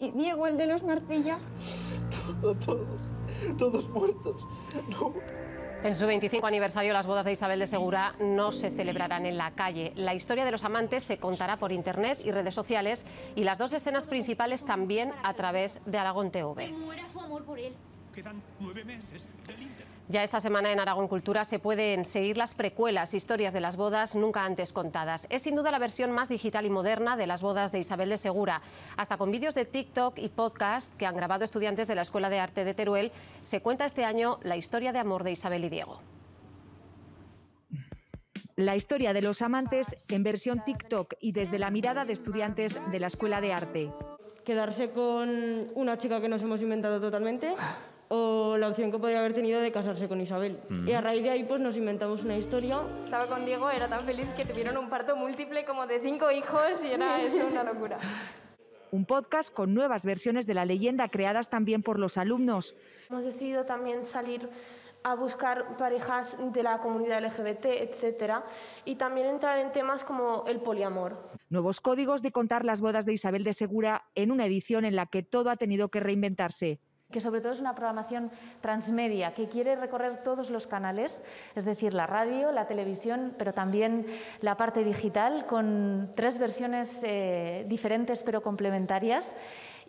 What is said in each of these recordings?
¿Y Diego, el de los Martilla? Todos muertos. No. En su 25 aniversario, las bodas de Isabel de Segura no se celebrarán en la calle. La historia de los amantes se contará por internet y redes sociales, y las dos escenas principales también a través de Aragón TV. Que muera su amor por él. Quedan 9 meses del Inter. Ya esta semana en Aragón Cultura se pueden seguir las precuelas, historias de las bodas nunca antes contadas. Es sin duda la versión más digital y moderna de las bodas de Isabel de Segura. Hasta con vídeos de TikTok y podcast que han grabado estudiantes de la Escuela de Arte de Teruel, se cuenta este año la historia de amor de Isabel y Diego. La historia de los amantes en versión TikTok y desde la mirada de estudiantes de la Escuela de Arte. Quedarse con una chica que nos hemos inventado totalmente, o la opción que podría haber tenido de casarse con Isabel. Y a raíz de ahí pues nos inventamos una historia. Estaba con Diego, era tan feliz que tuvieron un parto múltiple como de 5 hijos y era eso una locura. Un podcast con nuevas versiones de la leyenda creadas también por los alumnos. Hemos decidido también salir a buscar parejas de la comunidad LGBT, etcétera, y también entrar en temas como el poliamor. Nuevos códigos de contar las bodas de Isabel de Segura en una edición en la que todo ha tenido que reinventarse. Que sobre todo es una programación transmedia que quiere recorrer todos los canales, es decir, la radio, la televisión, pero también la parte digital, con 3 versiones diferentes pero complementarias.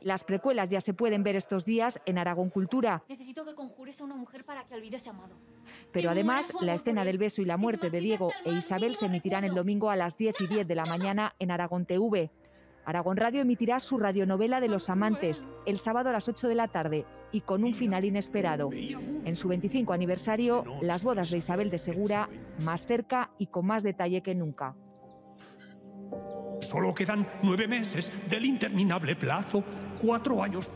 Las precuelas ya se pueden ver estos días en Aragón Cultura. Necesito que conjures a una mujer para que olvide ese amado. Pero además, la escena del beso y la muerte de Diego e Isabel se emitirán el domingo a las 10:10 de la mañana en Aragón TV. Aragón Radio emitirá su radionovela de los amantes el sábado a las 8 de la tarde y con un final inesperado. En su 25 aniversario, las bodas de Isabel de Segura más cerca y con más detalle que nunca. Solo quedan 9 meses del interminable plazo, 4 años.